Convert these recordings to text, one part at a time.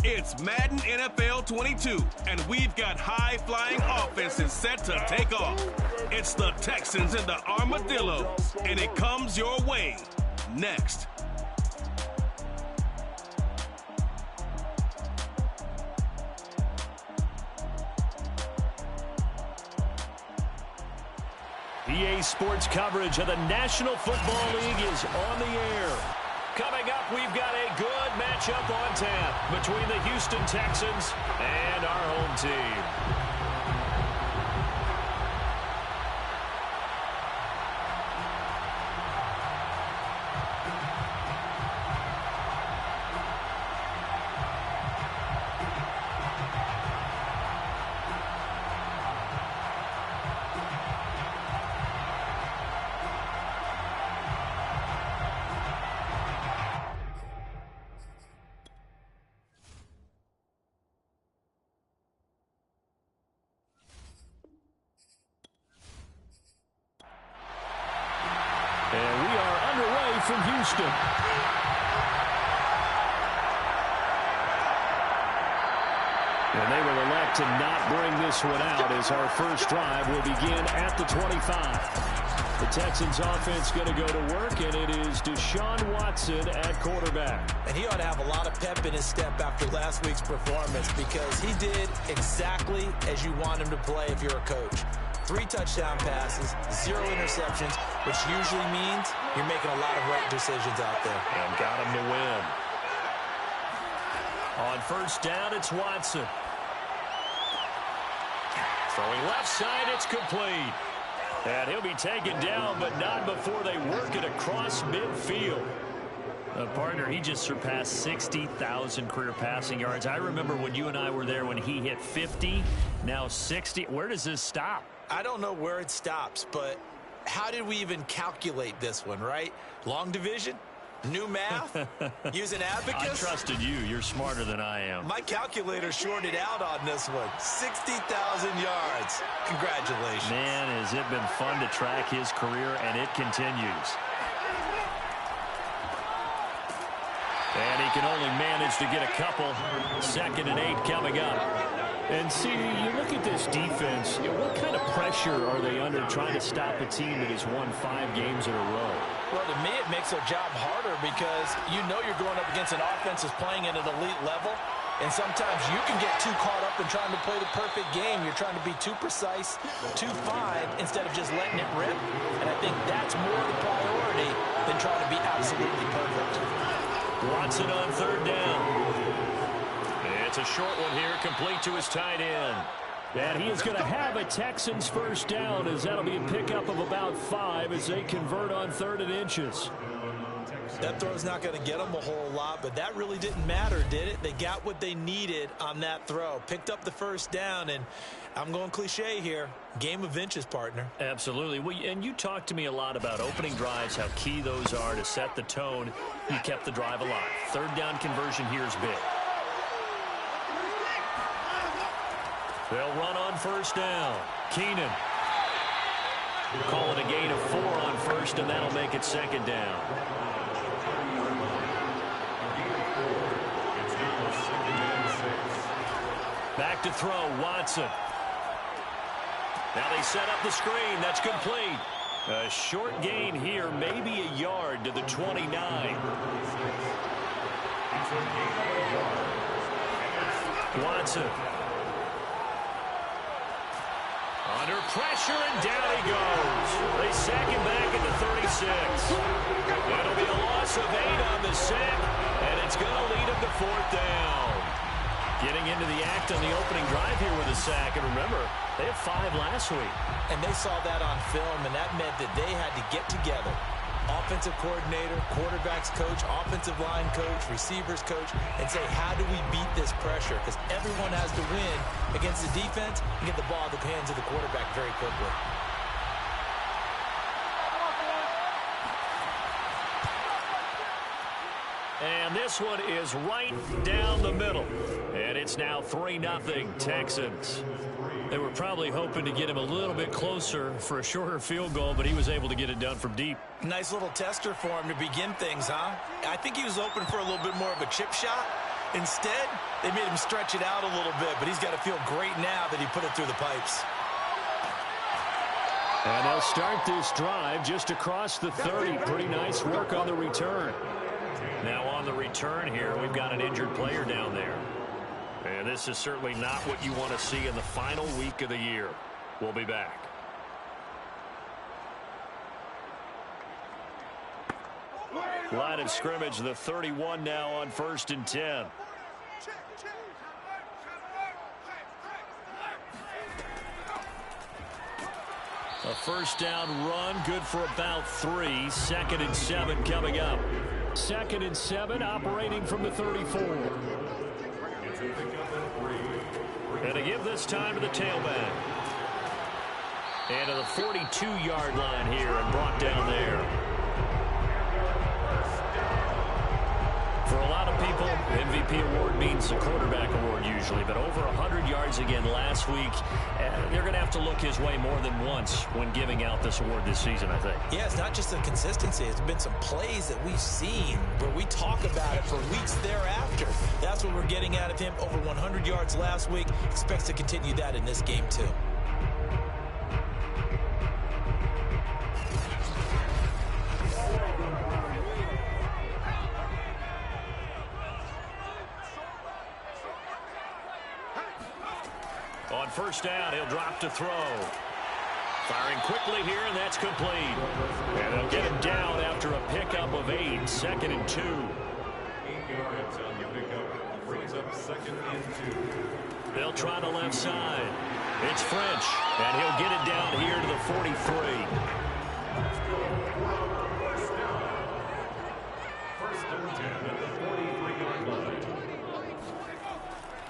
It's Madden NFL 22, and we've got high-flying offenses set to take off. It's the Texans and the Armadillos, and it comes your way next. EA Sports coverage of the National Football League is on the air. Coming up, we've got a good matchup on tap between the Houston Texans and our home team. And we are underway from Houston. And they will elect to not bring this one out as our first drive will begin at the 25. The Texans offense going to go to work, and it is Deshaun Watson at quarterback. And he ought to have a lot of pep in his step after last week's performance because he did exactly as you want him to play if you're a coach. 3 touchdown passes, 0 interceptions, which usually means you're making a lot of right decisions out there. And got him to win. On first down, it's Watson. Throwing left side, it's complete. And he'll be taken down, but not before they work it across midfield. Partner, he just surpassed 60,000 career passing yards. I remember when you and I were there when he hit 50, now 60. Where does this stop? I don't know where it stops, but how did we even calculate this one, right? Long division? New math? Using abacus? I trusted you. You're smarter than I am. My calculator shorted out on this one. 60,000 yards. Congratulations. Man, has it been fun to track his career, and it continues. And he can only manage to get a couple. 2nd and 8 coming up. And see, you look at this defense, what kind of pressure are they under trying to stop a team that has won 5 games in a row? Well, to me, it makes their job harder because you know you're going up against an offense that's playing at an elite level. And sometimes you can get too caught up in trying to play the perfect game. You're trying to be too precise, too fine, instead of just letting it rip. And I think that's more the priority than trying to be absolutely perfect. Watson on 3rd down. It's a short one here, complete to his tight end. And he is going to have a Texans first down as that'll be a pickup of about 5 as they convert on 3rd and inches. That throw's not going to get them a whole lot, but that really didn't matter, did it? They got what they needed on that throw. Picked up the first down, and I'm going cliche here. Game of inches, partner. Absolutely. Well, and you talked to me a lot about opening drives, how key those are to set the tone. You kept the drive alive. 3rd down conversion here is big. They'll run on 1st down. Keenan. Call it a gain of 4 on 1st, and that'll make it 2nd down. Back to throw, Watson. Now they set up the screen. That's complete. A short gain here, maybe a yard to the 29. Watson. Under pressure, and down he goes. They sack him back at the 36. It'll be a loss of 8 on the sack, and it's going to lead him to 4th down. Getting into the act on the opening drive here with a sack. And remember, they had 5 last week. And they saw that on film, and that meant that they had to get together. Offensive coordinator, quarterbacks coach, offensive line coach, receivers coach, and say, how do we beat this pressure? Because everyone has to win against the defense and get the ball in the hands of the quarterback very quickly. And this this one is right down the middle. And it's now 3-0 Texans. They were probably hoping to get him a little bit closer for a shorter field goal, but he was able to get it done from deep. Nice little tester for him to begin things, huh? I think he was open for a little bit more of a chip shot. Instead, they made him stretch it out a little bit, but he's got to feel great now that he put it through the pipes. And they'll start this drive just across the 30. Pretty nice work on the return. Now on the return here, we've got an injured player down there. And this is certainly not what you want to see in the final week of the year. We'll be back. Line of scrimmage, the 31 now on 1st and 10. A first down run, good for about 3. 2nd and 7 coming up. 2nd and 7, operating from the 34. And to give this time to the tailback. And to the 42-yard line here and brought down there. For a lot of people, the MVP award means the quarterback award usually, but over 100 yards again last week. They're going to have to look his way more than once when giving out this award this season, I think. Yeah, it's not just the consistency. It's been some plays that we've seen where we talk about it for weeks thereafter. That's what we're getting out of him. Over 100 yards last week. Expects to continue that in this game, too. On first down, he'll drop to throw. Firing quickly here, and that's complete. And they'll get him down after a pickup of 8. 2nd and 2. 8 yards on the pickup. Brings up 2nd and 2. They'll try the left side. It's French, and he'll get it down here to the 43. First and 10 at the 43-yard line.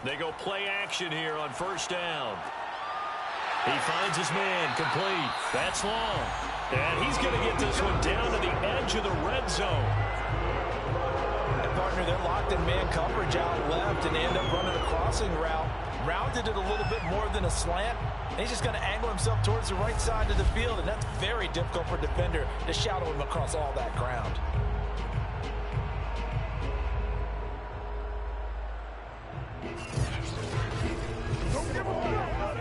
They go play action here on first down. He finds his man, complete. That's long. And he's going to get this one down to the edge of the red zone. And partner, they're locked in man coverage out left, and they end up running a crossing route. Rounded it a little bit more than a slant. And he's just going to angle himself towards the right side of the field, and that's very difficult for a defender to shadow him across all that ground.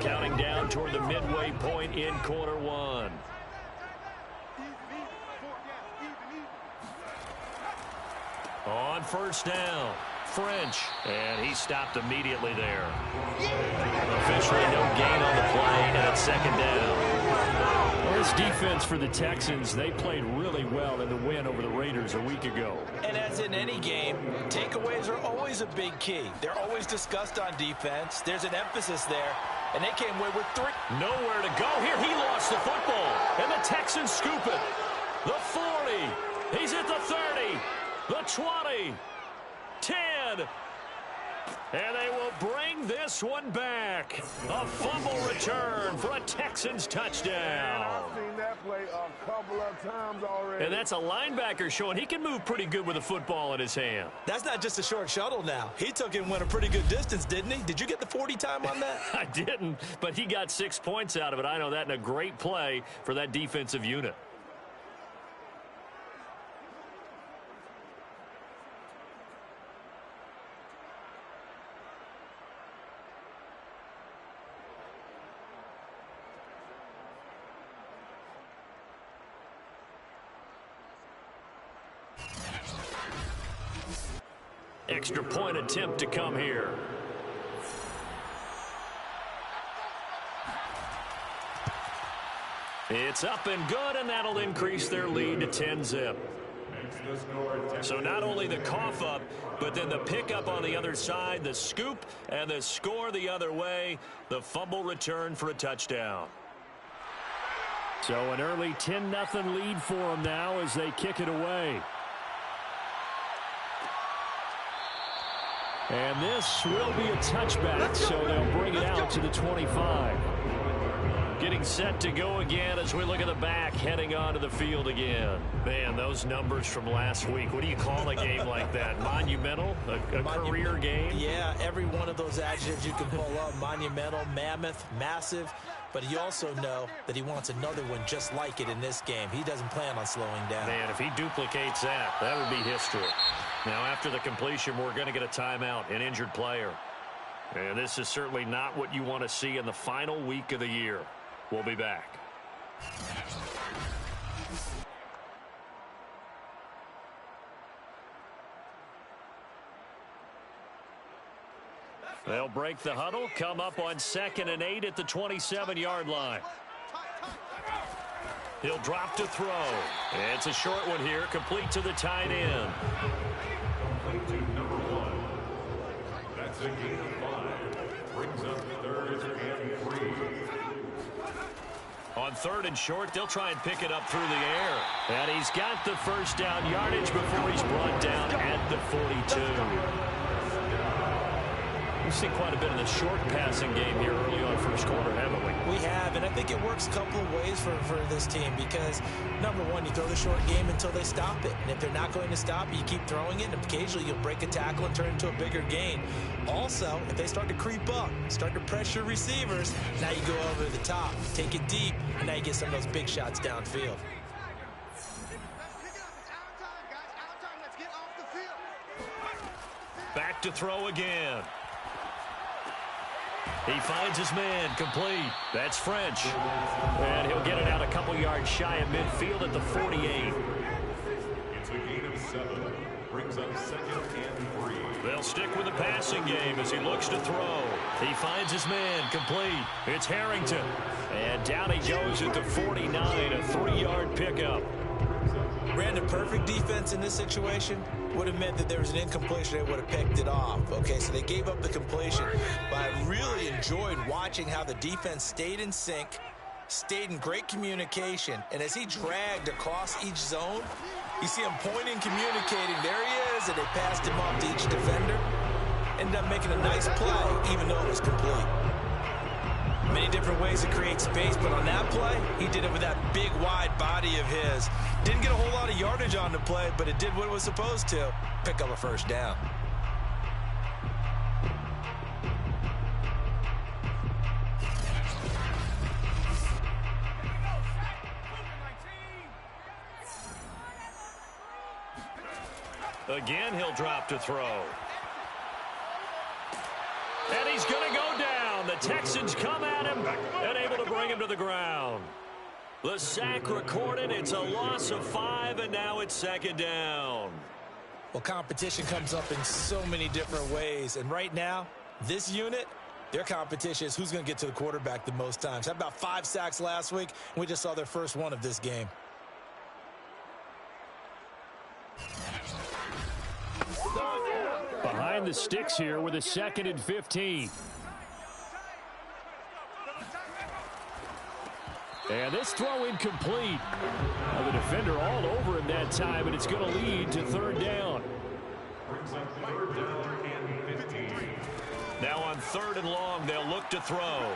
Counting down toward the midway point in quarter 1. On first down, French, and he stopped immediately there. Officially no gain on the play, and it's 2nd down. Well, this defense for the Texans, they played really well in the win over the Raiders a week ago. And as in any game, takeaways are always a big key. They're always discussed on defense. There's an emphasis there, and they came away with 3. Nowhere to go here. He lost the football, and the Texans scoop it. The 40. He's at the 30. The 20. 10. And they will bring this one back. A fumble return for a Texans touchdown. I've seen that play a couple of times already. And that's a linebacker showing he can move pretty good with a football in his hand. That's not just a short shuttle now. He took it and went a pretty good distance, didn't he? Did you get the 40 time on that? I didn't, but he got 6 points out of it. I know that, in a great play for that defensive unit. Extra point attempt to come here. It's up and good, and that'll increase their lead to 10-zip. So not only the cough up, but then the pickup on the other side, the scoop, and the score the other way, the fumble return for a touchdown. So an early 10-0 lead for them now as they kick it away. And this will be a touchback, so they'll bring it out to the 25. Getting set to go again as we look at the back, heading onto the field again. Man, those numbers from last week. What do you call a game like that? Monumental? A career game? Yeah, every one of those adjectives you can pull up. Monumental, mammoth, massive. But you also know that he wants another one just like it in this game. He doesn't plan on slowing down. Man, if he duplicates that, that would be history. Now, after the completion, we're going to get a timeout, an injured player. And this is certainly not what you want to see in the final week of the year. We'll be back. They'll break the huddle, come up on 2nd and 8 at the 27-yard line. He'll drop to throw. It's a short one here, complete to the tight end. Complete to number 1. That's a gain of 5. Brings up 3rd and 3. On 3rd and short, they'll try and pick it up through the air. And he's got the first down yardage before he's brought down at the 42. We've seen quite a bit of the short passing game here early on first quarter, haven't we? We have, and I think it works a couple of ways for this team because, number one, you throw the short game until they stop it. And if they're not going to stop it, you keep throwing it, and occasionally you'll break a tackle and turn it into a bigger gain. Also, if they start to creep up, start to pressure receivers, now you go over the top, take it deep, and now you get some of those big shots downfield. Back to throw again. He finds his man, complete. That's French. And he'll get it out a couple yards shy of midfield at the 48. It's a gain of 7. Brings up 2nd and 3. They'll stick with the passing game as he looks to throw. He finds his man, complete. It's Harrington. And down he goes at the 49, a 3-yard pickup. Brandon, perfect defense in this situation would have meant that there was an incompletion. They would have picked it off. Okay, so they gave up the completion. But I really enjoyed watching how the defense stayed in sync, stayed in great communication, and as he dragged across each zone, you see him pointing, communicating. There he is, and they passed him off to each defender. Ended up making a nice play, even though it was complete. Many different ways to create space, but on that play, he did it with that big, wide body of his. Didn't get a whole lot of yardage on the play, but it did what it was supposed to, pick up a first down. Again, he'll drop to throw. And he's going to go down. The Texans come at him and able to bring him to the ground. The sack recorded. It's a loss of 5, and now it's 2nd down. Well, competition comes up in so many different ways. And right now, this unit, their competition is who's going to get to the quarterback the most times. Had about 5 sacks last week, and we just saw their first one of this game. Behind the sticks here with a 2nd and 15. And this throw incomplete. Well, the defender all over him that time, and it's going to lead to 3rd down. Brings up 3rd down and 15. Now on 3rd and long, they'll look to throw.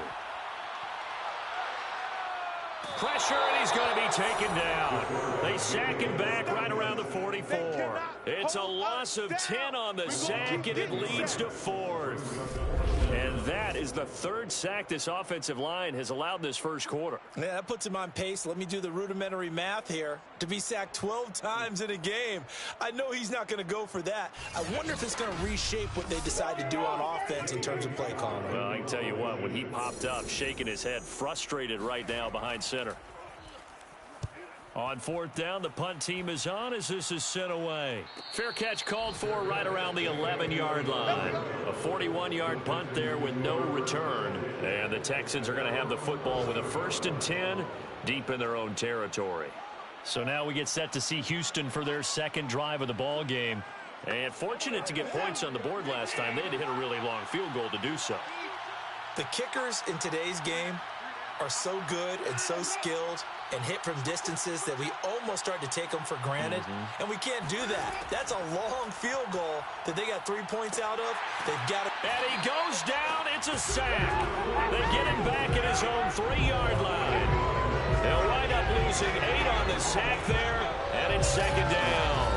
Pressure, and he's going to be taken down. They sack him back right around the 44. It's a loss of 10 on the sack, and it leads to 4th. And that is the 3rd sack this offensive line has allowed this first quarter. Yeah, that puts him on pace. Let me do the rudimentary math here. To be sacked 12 times in a game, I know he's not going to go for that. I wonder if it's going to reshape what they decide to do on offense in terms of play calling. Well, I can tell you what, when he popped up, shaking his head, frustrated right now behind center. On 4th down, the punt team is on as this is sent away. Fair catch called for right around the 11-yard line. A 41-yard punt there with no return. And the Texans are going to have the football with a 1st and 10 deep in their own territory. So now we get set to see Houston for their 2nd drive of the ball game. And fortunate to get points on the board last time. They had to hit a really long field goal to do so. The kickers in today's game are so good and so skilled and hit from distances that we almost start to take them for granted, and we can't do that. That's a long field goal that they got 3 points out of. They've got to... And he goes down. It's a sack. They get him back at his own 3-yard line. They'll wind up losing 8 on the sack there, and it's second down.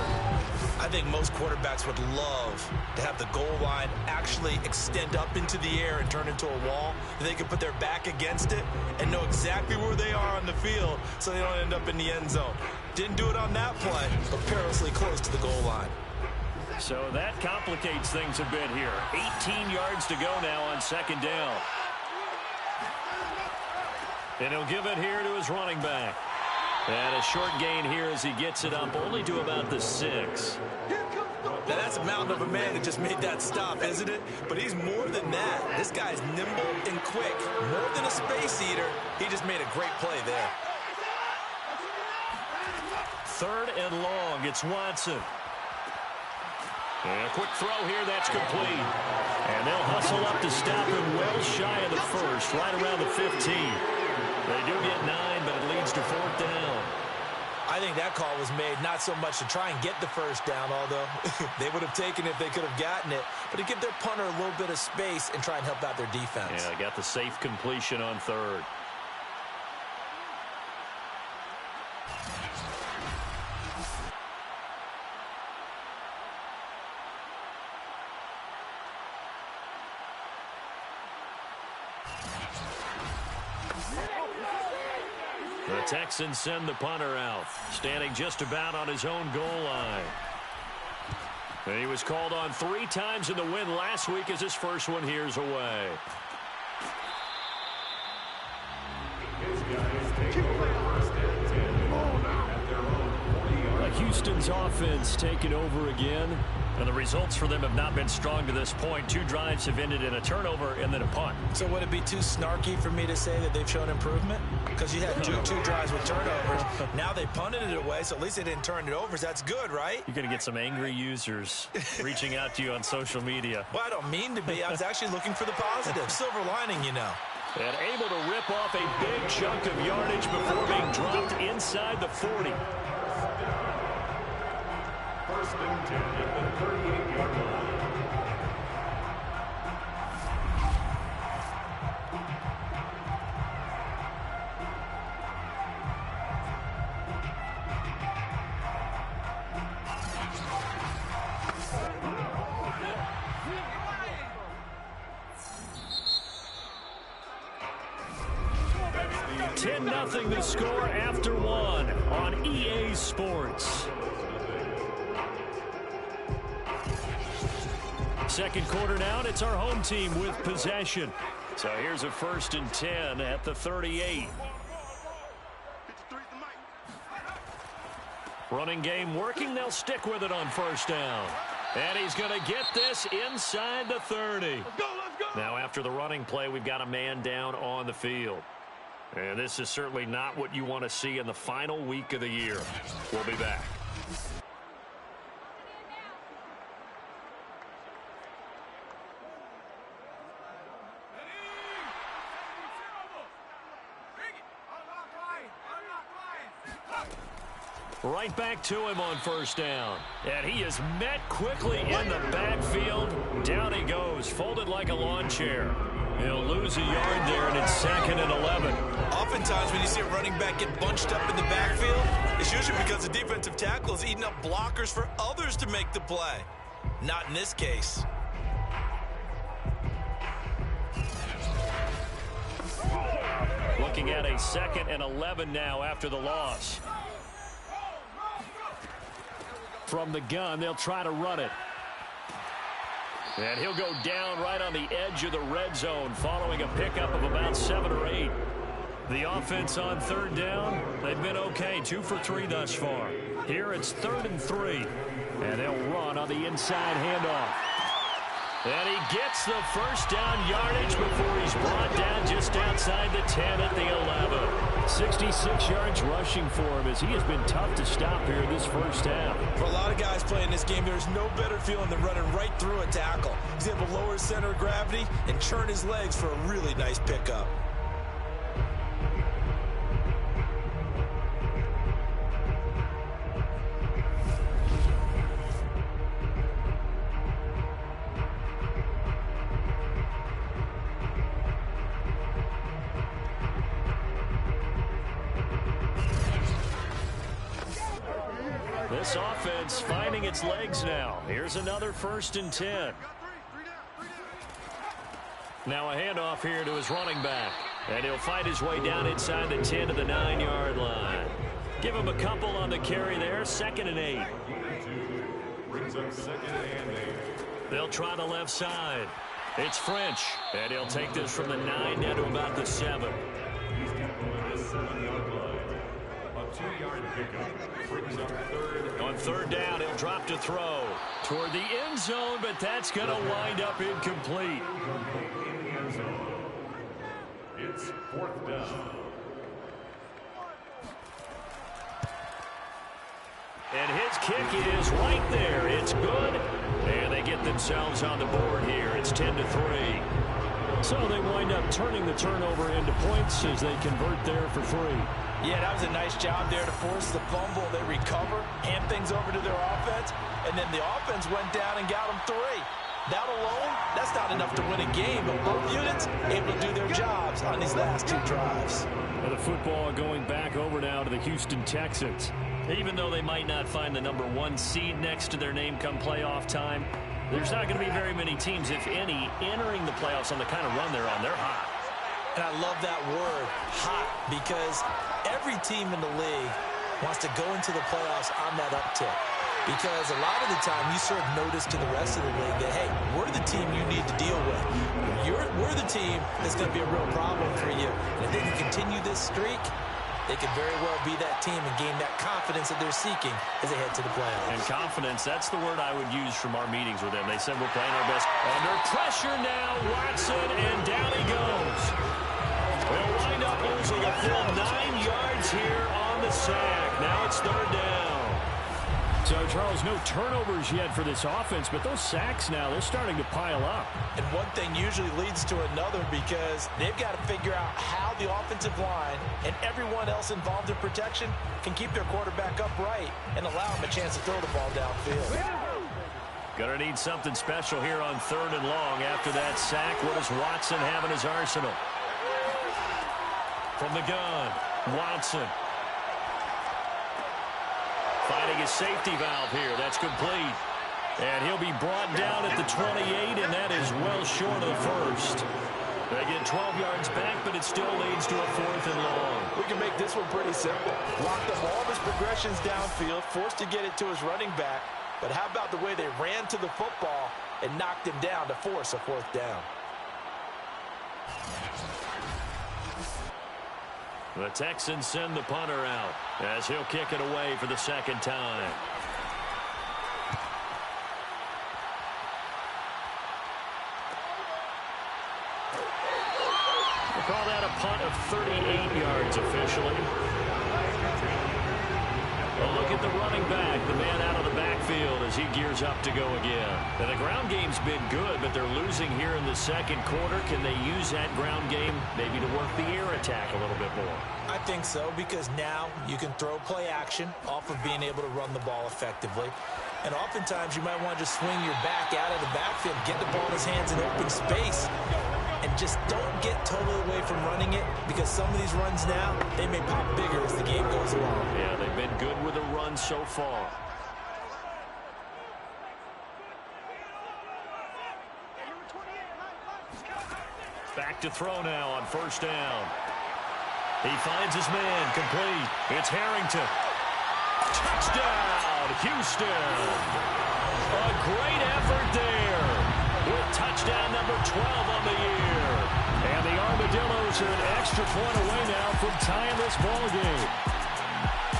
I think most quarterbacks would love to have the goal line actually extend up into the air and turn into a wall. They can put their back against it and know exactly where they are on the field so they don't end up in the end zone. Didn't do it on that play, but perilously close to the goal line. So that complicates things a bit here. 18 yards to go now on second down. And he'll give it here to his running back. And a short gain here as he gets it up only to about the 6. Now that's a mountain of a man that just made that stop, isn't it? But he's more than that. This guy's nimble and quick. More than a space eater. He just made a great play there. 3rd and long. It's Watson. And a quick throw here. That's complete. And they'll hustle up to stop him well shy of the first, right around the 15. They do get 9, but it leads to 4th down. I think that call was made not so much to try and get the first down, although they would have taken it if they could have gotten it, but to give their punter a little bit of space and try and help out their defense. Yeah, got the safe completion on 3rd. The Texans send the punter out, standing just about on his own goal line. And he was called on 3 times in the win last week as his first one here's away. Houston's offense taking over again. And the results for them have not been strong to this point. 2 drives have ended in a turnover and then a punt. So would it be too snarky for me to say that they've shown improvement? Because you had two drives with turnovers. Now they punted it away, so at least they didn't turn it over. So that's good, right? You're going to get some angry users reaching out to you on social media. Well, I don't mean to be. I was actually looking for the positive. Silver lining, you know. And able to rip off a big chunk of yardage before being dropped inside the 40. 1st and 10 at the 38-yard line. Nothing the score after 1 on EA Sports. Second quarter now, and it's our home team with possession. So here's a 1st and 10 at the 38. Running game working. They'll stick with it on 1st down. And he's going to get this inside the 30. Let's go. Now after the running play, we've got a man down on the field. And this is certainly not what you want to see in the final week of the year. We'll be back. Right back to him on 1st down. And he is met quickly in the backfield. Down he goes, folded like a lawn chair. He'll lose a yard there, and it's 2nd and 11. Oftentimes when you see a running back get bunched up in the backfield, it's usually because the defensive tackle is eating up blockers for others to make the play. Not in this case. Looking at a 2nd and 11 now after the loss. From the gun, they'll try to run it. And he'll go down right on the edge of the red zone following a pickup of about 7 or 8. The offense on 3rd down, they've been okay. 2 for 3 thus far. Here it's 3rd and 3. And they'll run on the inside handoff. And he gets the 1st down yardage before he's brought down just outside the 10 at the 11. 66 yards rushing for him as he has been tough to stop here this 1st half. For a lot of guys playing this game, there's no better feeling than running right through a tackle. He's able to lower his center of gravity and churn his legs for a really nice pickup. This offense finding its legs now. Here's another 1st and 10. Now a handoff here to his running back. And he'll find his way down inside the 10 to the 9-yard line. Give him a couple on the carry there. 2nd and 8. Brings up 2nd and 8. They'll try the left side. It's French. And he'll take this from the 9 down to about the 7. He's got the 7-yard line. A 2-yard pickup. Brings up 3rd. On 3rd down, he'll drop to throw toward the end zone, but that's going to wind up incomplete. In the end zone. It's 4th down. And his kick is right there. It's good. And they get themselves on the board here. It's 10-3. So they wind up turning the turnover into points as they convert there for 3. Yeah, that was a nice job there to force the fumble. They recover, hand things over to their offense, and then the offense went down and got them 3. That alone, that's not enough to win a game, but both units able to do their jobs on these last 2 drives. And the football going back over now to the Houston Texans. Even though they might not find the number 1 seed next to their name come playoff time, there's not going to be very many teams, if any, entering the playoffs on the kind of run they're on. They're hot. And I love that word, hot, because every team in the league wants to go into the playoffs on that uptick. Because a lot of the time you serve notice to the rest of the league that, hey, we're the team you need to deal with. We're the team that's going to be a real problem for you. And if they can continue this streak, they could very well be that team and gain that confidence that they're seeking as they head to the playoffs. And confidence, that's the word I would use from our meetings with them. They said we're playing our best. Under pressure now, Watson, and down he goes. They'll wind up losing a full 9 yards here on the sack. Now it's 3rd down. So, Charles, no turnovers yet for this offense, but those sacks now, they're starting to pile up. And one thing usually leads to another because they've got to figure out how the offensive line and everyone else involved in protection can keep their quarterback upright and allow him a chance to throw the ball downfield. Gonna need something special here on 3rd and long. After that sack, what does Watson have in his arsenal? From the gun, Watson. Finding his safety valve here. That's complete. And he'll be brought down at the 28, and that is well short of the 1st. They get 12 yards back, but it still leads to a 4th and long. We can make this one pretty simple. Blocked up all of his progressions downfield, forced to get it to his running back. But how about the way they ran to the football and knocked him down to force a 4th down? The Texans send the punter out as he'll kick it away for the 2nd time. We'll call that a punt of 38 yards officially. A look at the running back, the man out of the backfield as he gears up to go again. And the ground game's been good, but they're losing here in the 2nd quarter. Can they use that ground game maybe to work the air attack a little bit more? I think so, because now you can throw play action off of being able to run the ball effectively. And oftentimes you might want to just swing your back out of the backfield, get the ball in his hands in open space, and just don't get totally away from running it, because some of these runs now, they may pop bigger as the game goes along. Yeah, they've been good with the run so far. Back to throw now on 1st down. He finds his man, complete. It's Harrington. Touchdown, Houston. A great effort there with touchdown number 12 on the year. And the Armadillos are an extra point away now from tying this ball game.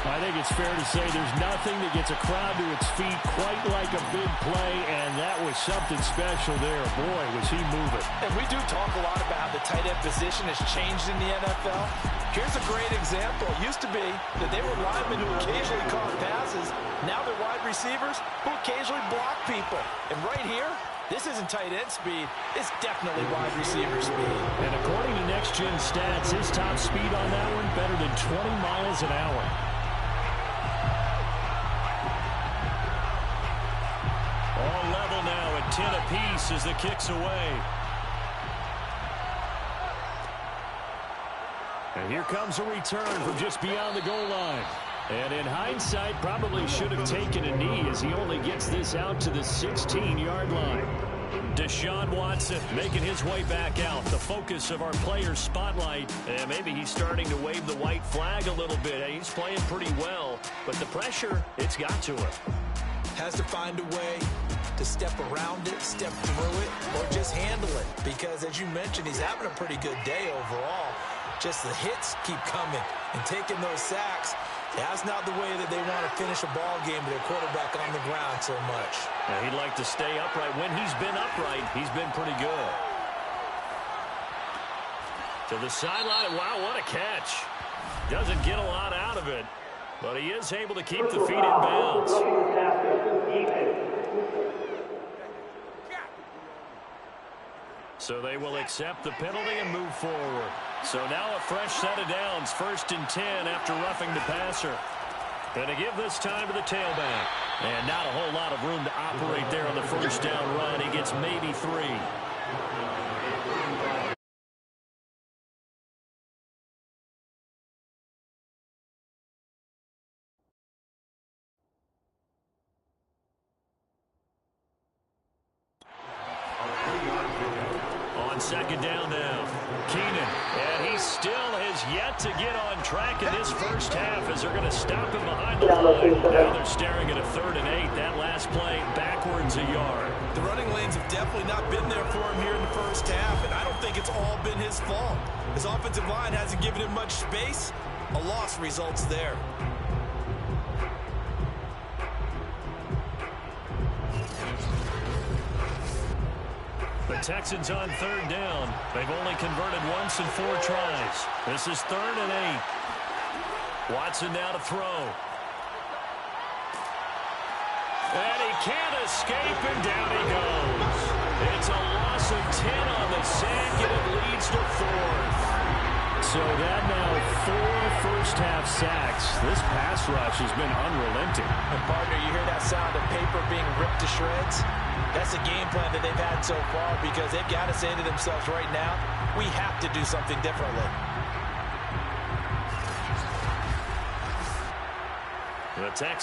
I think it's fair to say there's nothing that gets a crowd to its feet quite like a big play, and that was something special there. Boy, was he moving. And we do talk a lot about how the tight end position has changed in the NFL. Here's a great example. It used to be that they were linemen who occasionally caught passes. Now they're wide receivers who occasionally block people. And right here, this isn't tight end speed. It's definitely wide receiver speed. And according to Next Gen Stats, his top speed on that one better than 20 miles an hour. All level now at 10 apiece as the kick's away. And here comes a return from just beyond the goal line. And in hindsight, probably should have taken a knee as he only gets this out to the 16-yard line. Deshaun Watson making his way back out, the focus of our players' spotlight. And maybe he's starting to wave the white flag a little bit. He's playing pretty well, but the pressure, it's got to him. Has to find a way to step around it, step through it, or just handle it. Because as you mentioned, he's having a pretty good day overall. Just the hits keep coming and taking those sacks. That's not the way that they want to finish a ball game with their quarterback on the ground so much. Yeah, he'd like to stay upright. When he's been upright, he's been pretty good. To the sideline. Wow, what a catch. Doesn't get a lot out of it, but he is able to keep the feet in bounds. So they will accept the penalty and move forward. So now a fresh set of downs, 1st and 10 after roughing the passer. Going to give this time to the tailback. And not a whole lot of room to operate there on the first down run. He gets maybe 3. On 2nd down now, Keenan, and he still has yet to get on track in this first half as they're going to stop him behind the line. Now they're staring at a 3rd and 8. That last play backwards a yard. The running lanes have definitely not been there for him here in the first half, and I don't think it's all been his fault. His offensive line hasn't given him much space. A loss results there. The Texans on 3rd down. They've only converted once in 4 tries. This is 3rd and 8. Watson now to throw. And he can't escape, and down he goes. It's a loss of 10 on the sack, and it leads to 4th. So that now 4 first-half sacks. This pass rush has been unrelenting. And partner, you hear that sound of paper being ripped to shreds? That's the game plan that they've had so far because they've got to say to themselves right now, we have to do something differently. The Texans